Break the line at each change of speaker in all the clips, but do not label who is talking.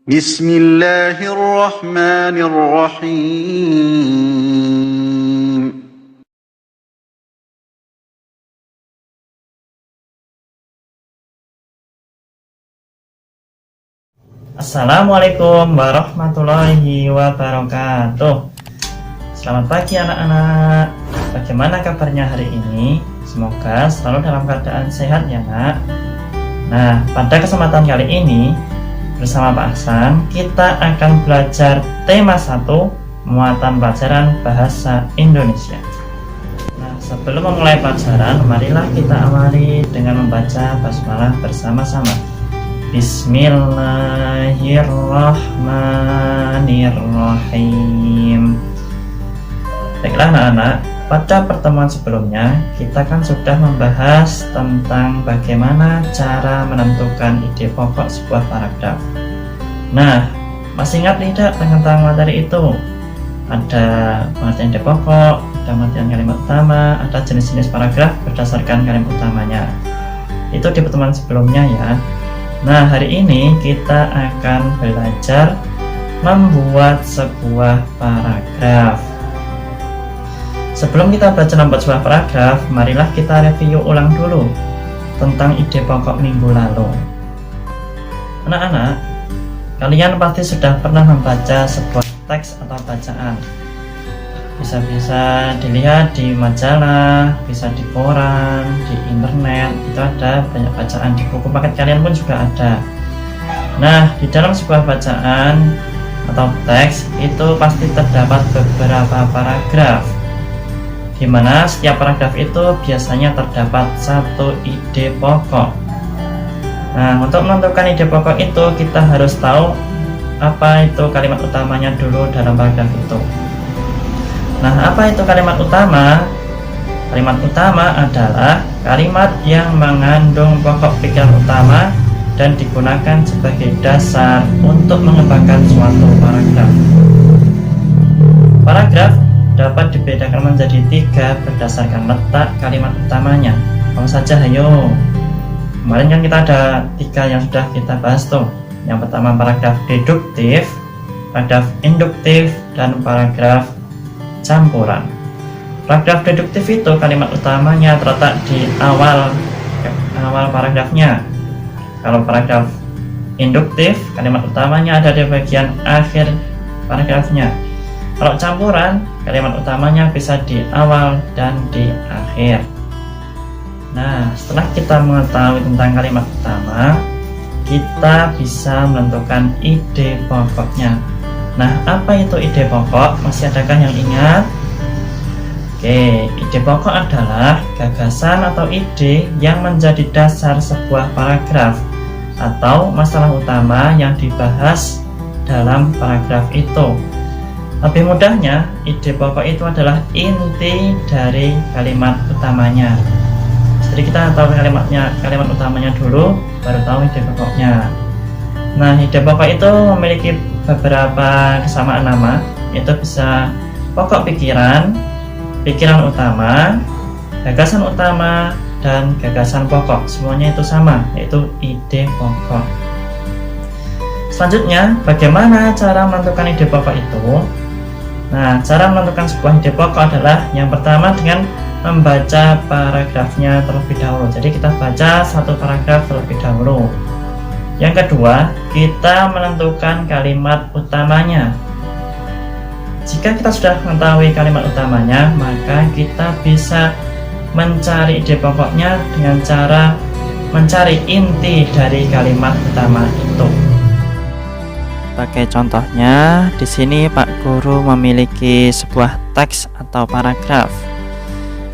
بسم الله الرحمن الرحيم.
Assalamualaikum warahmatullahi wabarakatuh. Selamat pagi anak-anak. Bagaimana kabarnya hari ini? Semoga selalu dalam keadaan sehat ya nak. Nah, pada kesempatan kali ini bersama Pak Aksan kita akan belajar tema 1 muatan pelajaran bahasa Indonesia. Nah, sebelum memulai pelajaran, marilah kita awali dengan membaca basmalah bersama-sama. Bismillahirrahmanirrahim. Baiklah anak-anak, pada pertemuan sebelumnya kita kan sudah membahas tentang bagaimana cara menentukan ide pokok sebuah paragraf. Nah, masih ingat tidak tentang materi itu? Ada pengertian ide pokok, ada pengertian kalimat utama, ada jenis-jenis paragraf berdasarkan kalimat utamanya. Itu di pertemuan sebelumnya ya. Nah, hari ini kita akan belajar membuat sebuah paragraf. Sebelum kita belajar membuat sebuah paragraf, marilah kita review ulang dulu tentang ide pokok minggu lalu. Anak-anak, kalian pasti sudah pernah membaca sebuah teks atau bacaan. Bisa dilihat di majalah, bisa di koran, di internet, itu ada banyak bacaan. Di buku paket kalian pun juga ada. Nah, di dalam sebuah bacaan atau teks itu pasti terdapat beberapa paragraf, di mana setiap paragraf itu biasanya terdapat satu ide pokok. Nah, untuk menentukan ide pokok itu kita harus tahu apa itu kalimat utamanya dulu dalam paragraf itu. Nah, apa itu kalimat utama? Kalimat utama adalah kalimat yang mengandung pokok pikiran utama dan digunakan sebagai dasar untuk mengembangkan suatu paragraf. Paragraf dapat dibedakan menjadi 3 berdasarkan letak kalimat utamanya. Langsung saja, ayo. Kemarin kan kita ada 3 yang sudah kita bahas tuh. Yang pertama paragraf deduktif, paragraf induktif, dan paragraf campuran. Paragraf deduktif itu kalimat utamanya terletak di awal paragrafnya. Kalau paragraf induktif, kalimat utamanya ada di bagian akhir paragrafnya. Kalau campuran, kalimat utamanya bisa di awal dan di akhir. Nah, setelah kita mengetahui tentang kalimat utama, kita bisa menentukan ide pokoknya. Nah, apa itu ide pokok? Masih adakah yang ingat? Oke, ide pokok adalah gagasan atau ide yang menjadi dasar sebuah paragraf atau masalah utama yang dibahas dalam paragraf itu. Lebih mudahnya, ide pokok itu adalah inti dari kalimat utamanya. Jadi kita tahu kalimat utamanya dulu, baru tahu ide pokoknya. Nah, ide pokok itu memiliki beberapa kesamaan nama, yaitu bisa pokok pikiran, pikiran utama, gagasan utama, dan gagasan pokok. Semuanya itu sama, yaitu ide pokok. Selanjutnya, bagaimana cara menentukan ide pokok itu? Nah, cara menentukan sebuah ide pokok adalah yang pertama dengan membaca paragrafnya terlebih dahulu. Jadi kita baca satu paragraf terlebih dahulu. Yang kedua, kita menentukan kalimat utamanya. Jika kita sudah mengetahui kalimat utamanya, maka kita bisa mencari ide pokoknya dengan cara mencari inti dari kalimat utama itu. Sebagai contohnya, di sini Pak Guru memiliki sebuah teks atau paragraf.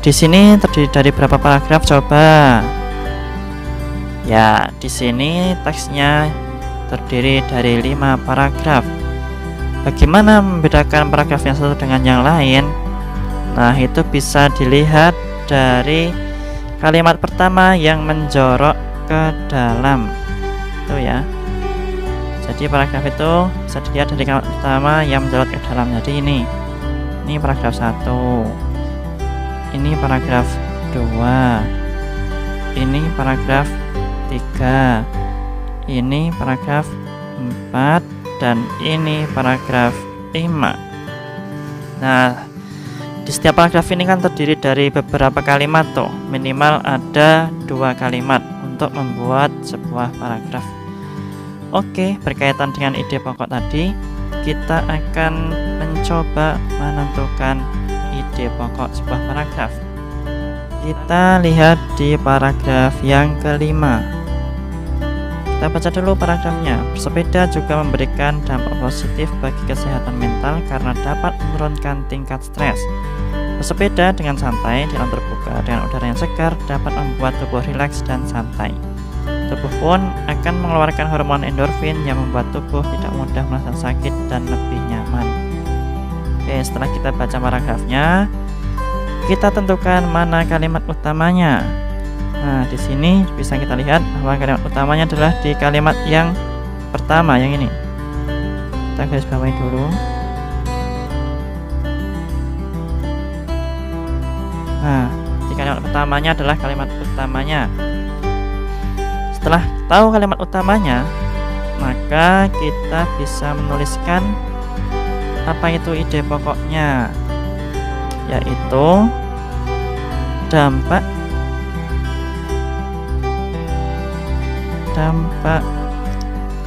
Di sini terdiri dari berapa paragraf coba? Ya, di sini teksnya terdiri dari 5 paragraf. Bagaimana membedakan paragraf yang satu dengan yang lain? Nah, itu bisa dilihat dari kalimat pertama yang menjorok ke dalam. Itu ya. Jadi paragraf itu bisa dilihat dari kalimat pertama yang menjorok ke dalam. Jadi ini paragraf 1. Ini paragraf 2. Ini paragraf 3. Ini paragraf 4. dan ini paragraf 5. Nah, di setiap paragraf ini kan terdiri dari beberapa kalimat tuh, minimal ada 2 kalimat untuk membuat sebuah paragraf. Oke, berkaitan dengan ide pokok tadi, kita akan mencoba menentukan ide pokok sebuah paragraf. Kita lihat di paragraf yang kelima. Kita baca dulu paragrafnya. Bersepeda juga memberikan dampak positif bagi kesehatan mental karena dapat menurunkan tingkat stres. Bersepeda dengan santai di alam terbuka dengan udara yang segar dapat membuat tubuh rileks dan santai. Tubuh pun akan mengeluarkan hormon endorfin yang membuat tubuh tidak mudah merasa sakit dan lebih nyaman. Oke, setelah kita baca paragrafnya, kita tentukan mana kalimat utamanya. Nah, di sini bisa kita lihat bahwa kalimat utamanya adalah di kalimat yang pertama, yang ini. Kita garis bawahi dulu. Nah, di kalimat utamanya adalah kalimat utamanya. Setelah tahu kalimat utamanya, maka kita bisa menuliskan apa itu ide pokoknya, yaitu dampak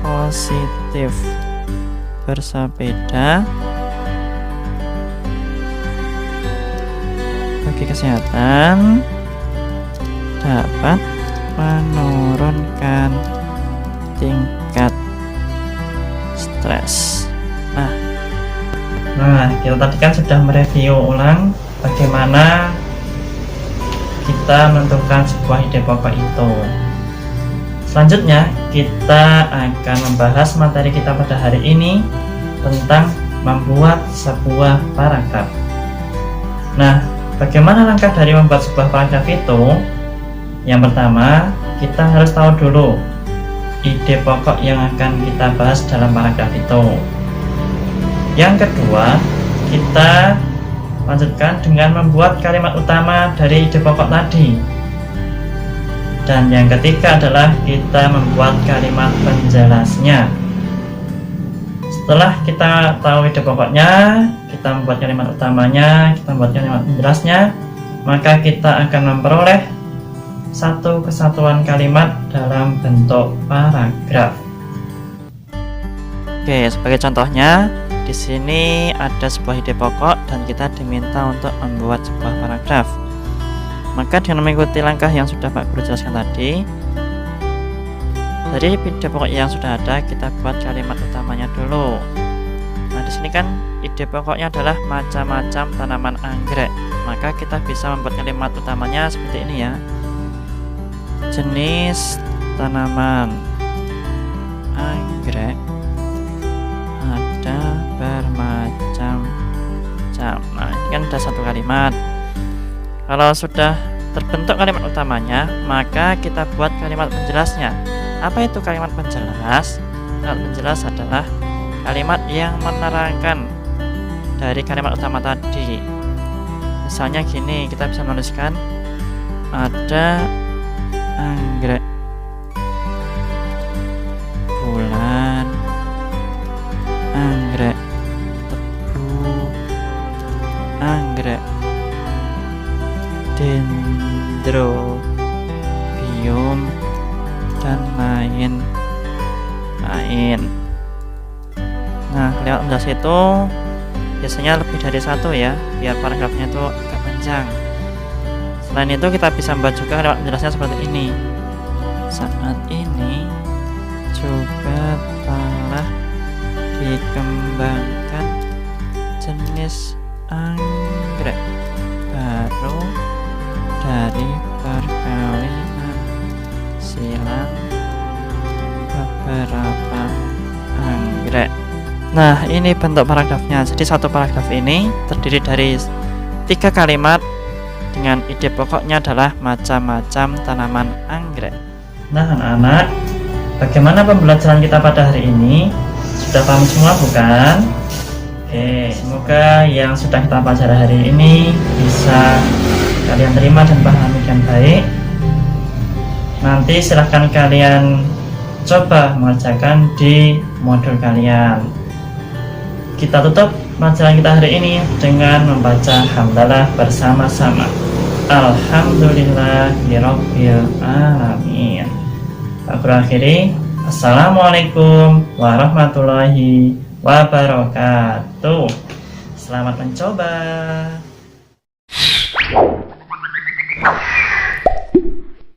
positif bersepeda bagi kesehatan dapat menurunkan tingkat stres. Nah, kita tadi kan sudah mereview ulang bagaimana kita menentukan sebuah ide pokok itu. Selanjutnya, kita akan membahas materi kita pada hari ini tentang membuat sebuah paragraf. Nah, bagaimana langkah dari membuat sebuah paragraf itu? Yang pertama, kita harus tahu dulu ide pokok yang akan kita bahas dalam paragraf itu. Yang kedua, kita lanjutkan dengan membuat kalimat utama dari ide pokok tadi. Dan yang ketiga adalah kita membuat kalimat penjelasnya. Setelah kita tahu ide pokoknya, kita membuat kalimat utamanya, kita membuat kalimat penjelasnya, maka kita akan memperoleh satu kesatuan kalimat dalam bentuk paragraf. Oke, sebagai contohnya, di sini ada sebuah ide pokok dan kita diminta untuk membuat sebuah paragraf. Maka dengan mengikuti langkah yang sudah Pak Guru jelaskan tadi, dari ide pokok yang sudah ada, kita buat kalimat utamanya dulu. Nah, di sini kan ide pokoknya adalah macam-macam tanaman anggrek. Maka kita bisa membuat kalimat utamanya seperti ini ya. Jenis tanaman anggrek ada bermacam-macam. Nah, ini kan ada satu kalimat. Kalau sudah terbentuk kalimat utamanya, maka kita buat kalimat penjelasnya. Apa itu kalimat penjelas? Kalimat penjelas adalah kalimat yang menerangkan dari kalimat utama tadi. Misalnya gini, kita bisa menuliskan ada anggrek bulan, anggrek tebu, anggrek dendrobium, dan lain-lain. Nah, kalimat penjelas itu biasanya lebih dari satu ya, biar paragrafnya itu agak panjang. Selain itu, kita bisa membuat juga kalimat penjelasnya seperti ini. Saat ini juga telah dikembangkan jenis anggrek baru dari perkawinan silang beberapa anggrek. Nah, ini bentuk paragrafnya. Jadi satu paragraf ini terdiri dari 3 kalimat dengan ide pokoknya adalah macam-macam tanaman anggrek. Nah, anak-anak, bagaimana pembelajaran kita pada hari ini? Sudah paham semua bukan? Oke, semoga yang sudah kita pelajari hari ini bisa kalian terima dan pahami dengan baik. Nanti silahkan kalian coba mengerjakan di modul kalian. Kita tutup pelajaran kita hari ini dengan membaca hamdalah bersama-sama. Alhamdulillahirabbil alamin. Aku akhiri. Assalamualaikum warahmatullahi wabarakatuh. Selamat mencoba.